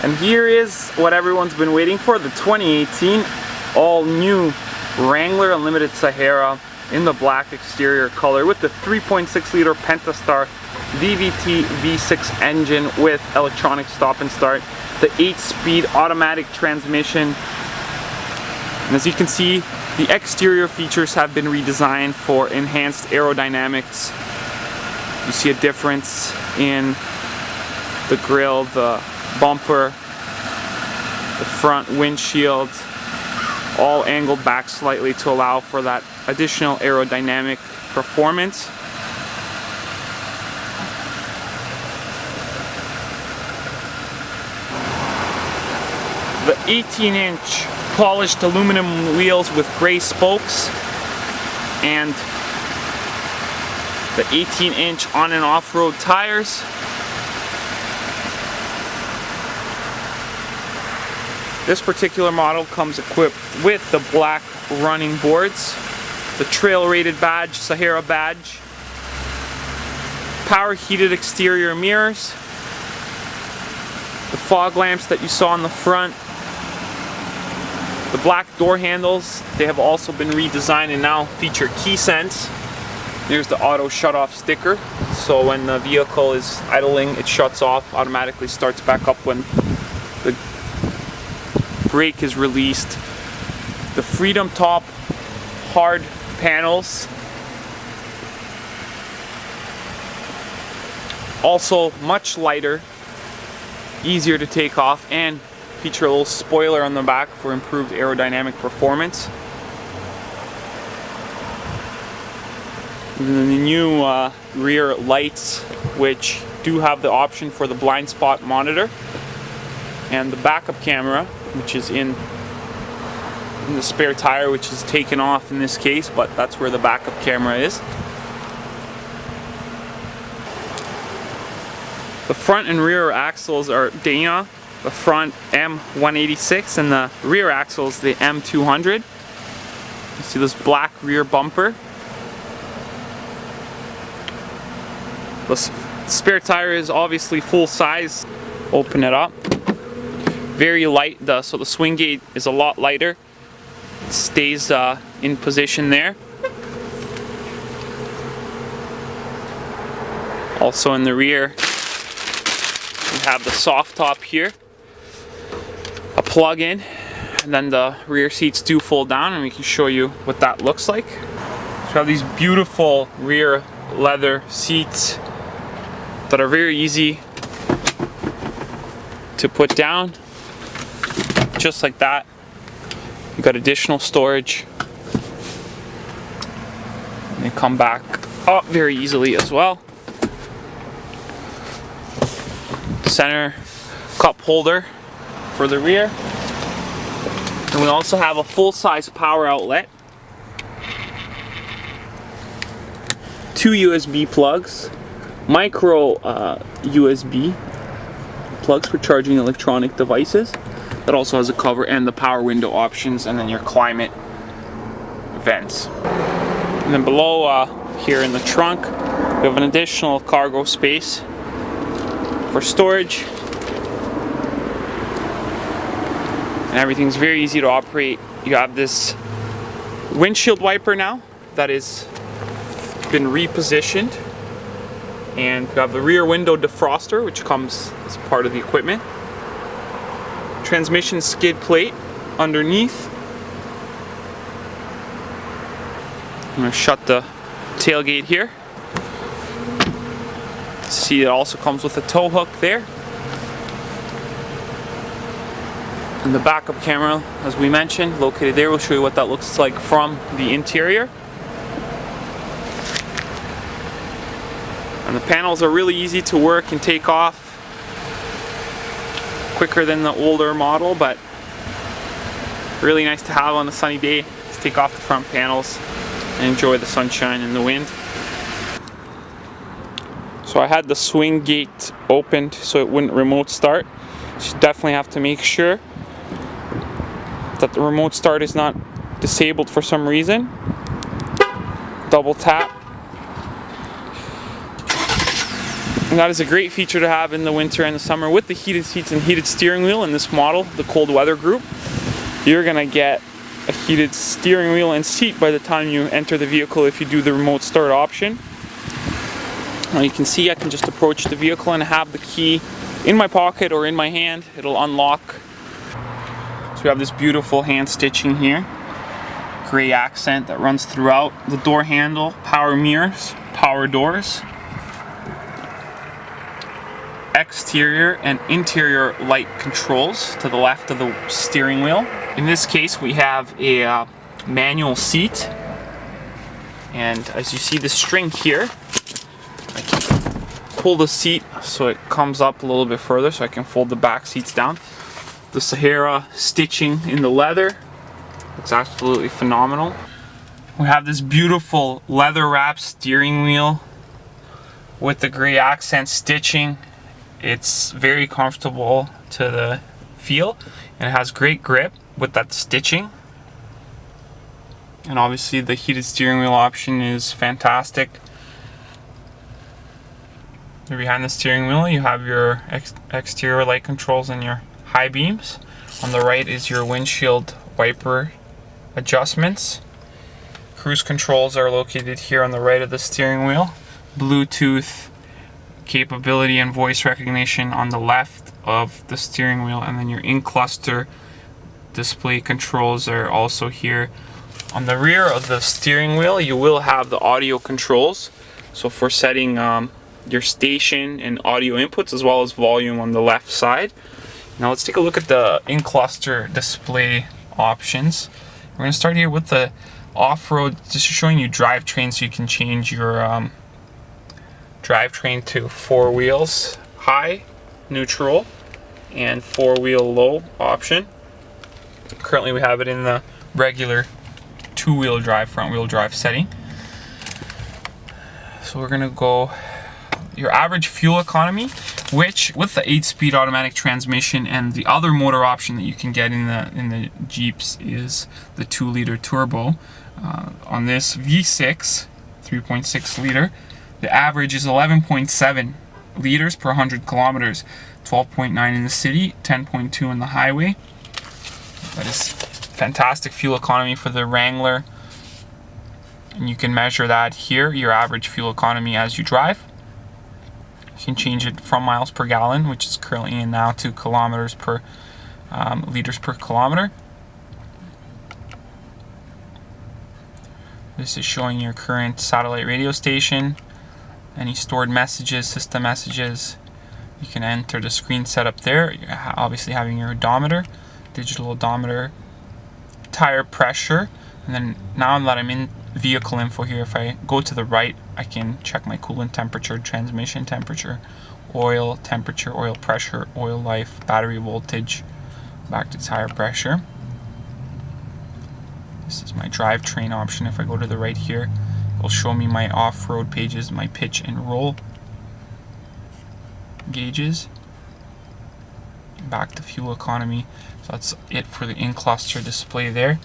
And here is what everyone's been waiting for, the 2018 all-new Wrangler Unlimited Sahara in the black exterior color with the 3.6 liter Pentastar VVT V6 engine with electronic stop and start, the 8-speed automatic transmission. And as you can see, the exterior features have been redesigned for enhanced aerodynamics. You see a difference in the grille, the bumper, the front windshield, all angled back slightly to allow for that additional aerodynamic performance. The 18-inch polished aluminum wheels with gray spokes and the 18-inch on and off-road tires. This particular model comes equipped with the black running boards, the trail rated badge, Sahara badge, power heated exterior mirrors, the fog lamps that you saw on the front, the black door handles. They have also been redesigned and now feature key sense. There's the auto shut off sticker, so when the vehicle is idling it shuts off, automatically starts back up when the brake is released. The Freedom Top hard panels, also much lighter, easier to take off, and feature a little spoiler on the back for improved aerodynamic performance. And then the new rear lights, which do have the option for the blind spot monitor, and the backup camera, which is in the spare tire, which is taken off in this case, but that's where the backup camera is. The front and rear axles are Dana, the front M186, and the rear axles the M200. You see this black rear bumper. The spare tire is obviously full size. Open it up. Very light, so the swing gate is a lot lighter. It stays in position there. Also in the rear, we have the soft top here, a plug-in, and then the rear seats do fold down, and we can show you what that looks like. So we have these beautiful rear leather seats that are very easy to put down, just like that. You got additional storage. And they come back up very easily as well. Center cup holder for the rear. And we also have a full-size power outlet. 2 USB plugs, micro USB plugs for charging electronic devices. That also has a cover and the power window options, and then your climate vents. And then below here in the trunk, we have an additional cargo space for storage. And everything's very easy to operate. You have this windshield wiper now that has been repositioned, and you have the rear window defroster, which comes as part of the equipment. Transmission skid plate underneath. I'm going to shut the tailgate here. See, it also comes with a tow hook there. And the backup camera, as we mentioned, located there. We'll show you what that looks like from the interior. And the panels are really easy to work and take off. Quicker than the older model, but really nice to have on a sunny day. Just take off the front panels and enjoy the sunshine and the wind. So I had the swing gate opened so it wouldn't remote start. So you definitely have to make sure that the remote start is not disabled for some reason. Double tap. And that is a great feature to have in the winter and the summer with the heated seats and heated steering wheel in this model, the cold weather group. You're gonna get a heated steering wheel and seat by the time you enter the vehicle if you do the remote start option. Now you can see I can just approach the vehicle and have the key in my pocket or in my hand. It'll unlock. So we have this beautiful hand stitching here. Gray accent that runs throughout the door handle, power mirrors, power doors, exterior and interior light controls to the left of the steering wheel. In this case we have a manual seat, and as you see the string here, I can pull the seat so it comes up a little bit further so I can fold the back seats down. The Sahara stitching in the leather, it's absolutely phenomenal. We have this beautiful leather wrap steering wheel with the gray accent stitching. It's very comfortable to the feel, and it has great grip with that stitching. And obviously the heated steering wheel option is fantastic. Behind the steering wheel you have your exterior light controls and your high beams. On the right is your windshield wiper adjustments. Cruise controls are located here on the right of the steering wheel. Bluetooth capability and voice recognition on the left of the steering wheel, and then your in-cluster display controls are also here. On the rear of the steering wheel you will have the audio controls, so for setting your station and audio inputs as well as volume on the left side. Now let's take a look at the in-cluster display options. We're going to start here with the off-road, just showing you drivetrain, so you can change your drivetrain to 4 wheels high, neutral, and 4-wheel low option. Currently we have it in the regular 2-wheel drive, front-wheel drive setting. So we're going to go your average fuel economy, which with the 8-speed automatic transmission and the other motor option that you can get in the Jeeps is the 2-liter turbo. On this V6 3.6 liter, the average is 11.7 liters per 100 kilometers, 12.9 in the city, 10.2 in the highway. That is fantastic fuel economy for the Wrangler, and you can measure that here, your average fuel economy as you drive. You can change it from miles per gallon, which is currently in now, to kilometers per liters per kilometer. This is showing your current satellite radio station, any stored messages, system messages. You can enter the screen setup there. You're obviously having your odometer, digital odometer, tire pressure, and then now that I'm in vehicle info here, if I go to the right, I can check my coolant temperature, transmission temperature, oil temperature, oil pressure, oil life, battery voltage, back to tire pressure. This is my drivetrain option. If I go to the right here, it will show me my off-road pages, my pitch and roll gauges. Back to fuel economy. So that's it for the in-cluster display there.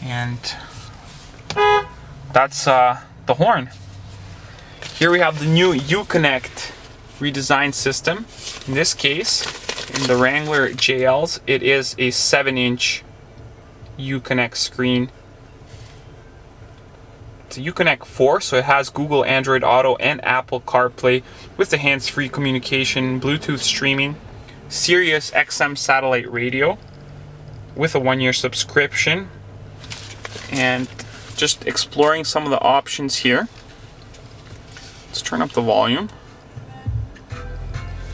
And that's the horn. Here we have the new Uconnect redesigned system. In this case, in the Wrangler JLs, it is a 7-inch Uconnect screen. It's a Uconnect 4, so it has Google Android Auto and Apple CarPlay with the hands-free communication, Bluetooth streaming, Sirius XM satellite radio with a 1-year subscription, and just exploring some of the options here. Let's turn up the volume.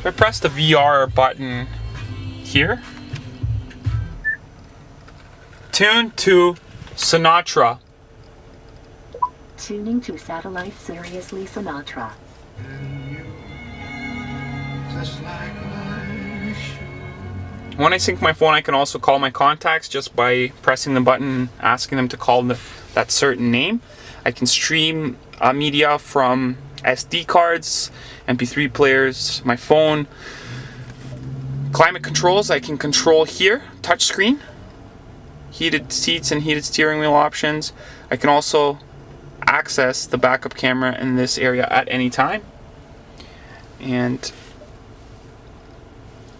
So I press the VR button here. Tune to Sinatra. Tuning to satellite Seriously Sinatra. When I sync my phone, I can also call my contacts just by pressing the button, asking them to call that certain name. I can stream media from SD cards, MP3 players, my phone. Climate controls, I can control here, touchscreen. Heated seats and heated steering wheel options. I can also access the backup camera in this area at any time. and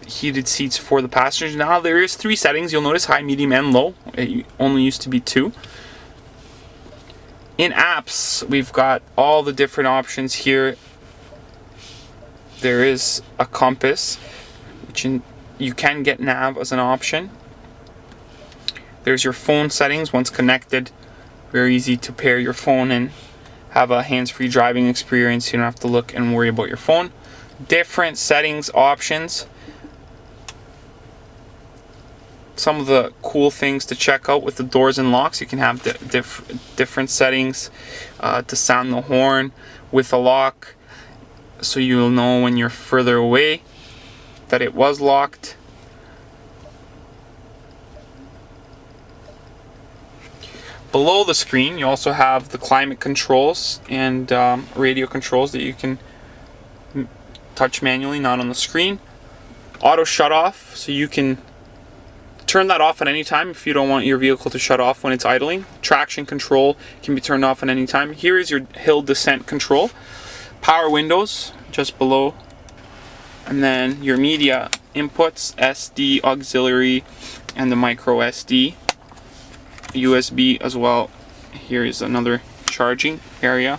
heated seats for the passengers. Now there is 3 settings. You'll notice high, medium, and low. It only used to be 2. In apps, we've got all the different options here. There is a compass, which you can get nav as an option. There's your phone settings. Once connected, very easy to pair your phone and have a hands-free driving experience. You don't have to look and worry about your phone. Different settings options. Some of the cool things to check out with the doors and locks, you can have different settings to sound the horn with a lock, so you'll know when you're further away that it was locked. Below the screen, you also have the climate controls and radio controls that you can touch manually, not on the screen. Auto shut off, so you can turn that off at any time if you don't want your vehicle to shut off when it's idling. Traction control can be turned off at any time. Here is your hill descent control. Power windows just below. And then your media inputs, SD, auxiliary, and the micro SD. USB as well. Here is another charging area.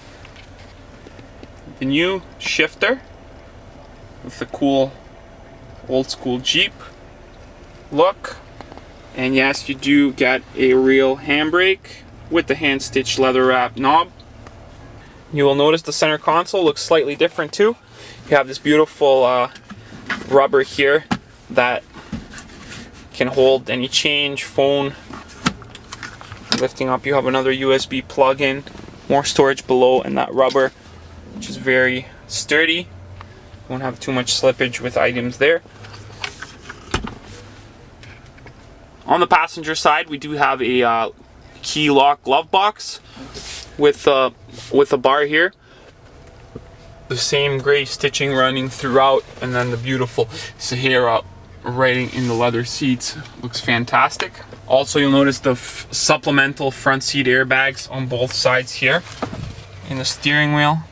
The new shifter with the cool old school Jeep look. And yes, you do get a real handbrake with the hand stitched leather wrap knob. You will notice the center console looks slightly different too. You have this beautiful rubber here that can hold any change, phone. Lifting up, you have another USB plug-in, more storage below, and that rubber, which is very sturdy. Won't have too much slippage with items there. On the passenger side, we do have a key lock glove box with a bar here. The same gray stitching running throughout, and then the beautiful Sahara writing in the leather seats. Looks fantastic. Also, you'll notice the supplemental front seat airbags on both sides here in the steering wheel.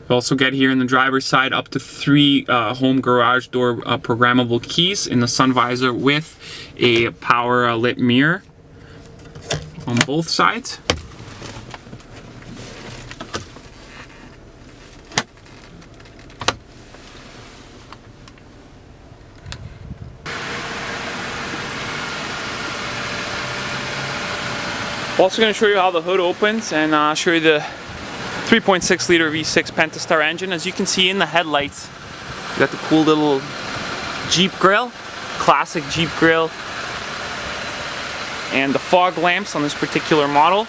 You also get here in the driver's side up to 3 home garage door programmable keys in the sun visor with a power lit mirror on both sides. Also going to show you how the hood opens and show you the 3.6 liter V6 Pentastar engine. As you can see in the headlights, you got the cool little Jeep grill, classic Jeep grill, and the fog lamps on this particular model.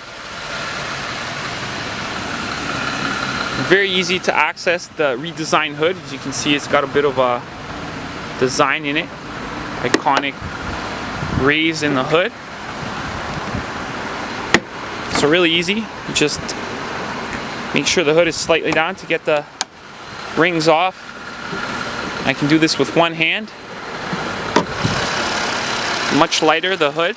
Very easy to access the redesigned hood. As you can see, it's got a bit of a design in it, iconic rays in the hood. So really easy, you just make sure the hood is slightly down to get the rings off. I can do this with one hand. Much lighter, the hood.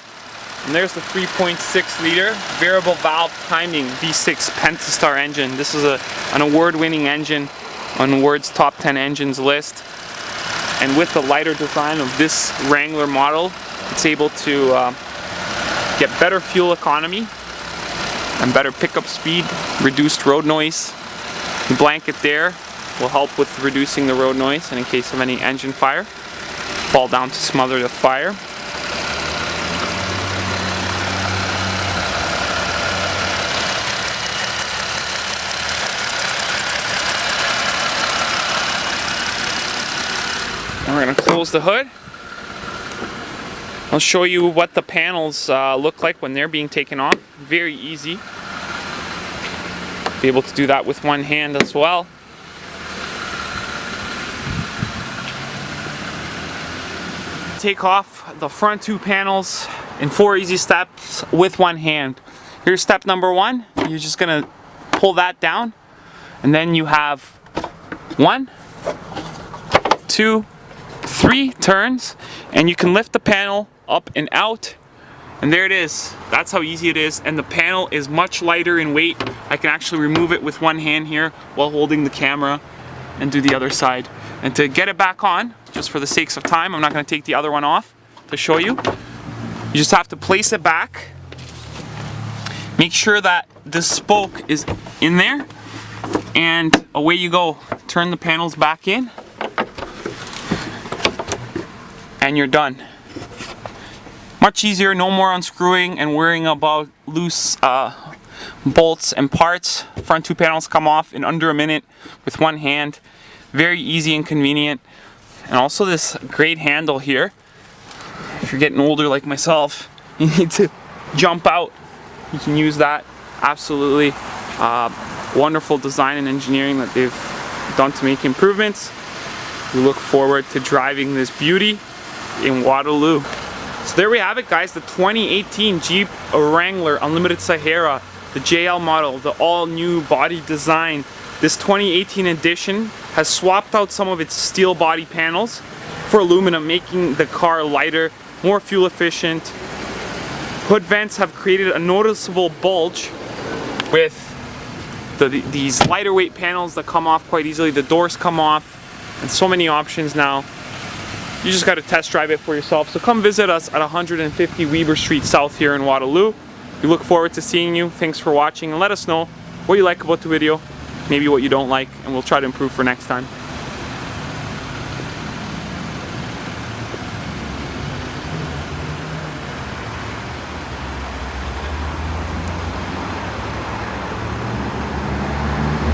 And there's the 3.6 liter variable valve timing V6 Pentastar engine. This is an award-winning engine on Word's top 10 engines list. And with the lighter design of this Wrangler model, it's able to get better fuel economy and better pickup speed, reduced road noise. The blanket there will help with reducing the road noise, and in case of any engine fire, fall down to smother the fire. And we're going to close the hood. I'll show you what the panels look like when they're being taken off. Very easy. Be able to do that with one hand as well. Take off the front 2 panels in 4 easy steps with one hand. Here's step number 1. You're just gonna pull that down, and then you have 1, 2, 3 turns, and you can lift the panel up and out, and there it is. That's how easy it is, and the panel is much lighter in weight. I can actually remove it with one hand here while holding the camera and do the other side. And to get it back on, just for the sakes of time, I'm not going to take the other one off to show you. You just have to place it back. Make sure that this spoke is in there, and away you go. Turn the panels back in, and you're done. Much easier, no more unscrewing and worrying about loose bolts and parts. Front two panels come off in under a minute with one hand. Very easy and convenient. And also this great handle here. If you're getting older like myself, you need to jump out. You can use that. Absolutely wonderful design and engineering that they've done to make improvements. We look forward to driving this beauty in Waterloo. So there we have it, guys, the 2018 Jeep Wrangler Unlimited Sahara, the JL model, the all new body design. This 2018 edition has swapped out some of its steel body panels for aluminum, making the car lighter, more fuel efficient. Hood vents have created a noticeable bulge with these lighter weight panels that come off quite easily. The doors come off, and so many options now. You just got to test drive it for yourself. So come visit us at 150 Weber Street South here in Waterloo. We look forward to seeing you. Thanks for watching, and let us know what you like about the video, maybe what you don't like, and we'll try to improve for next time.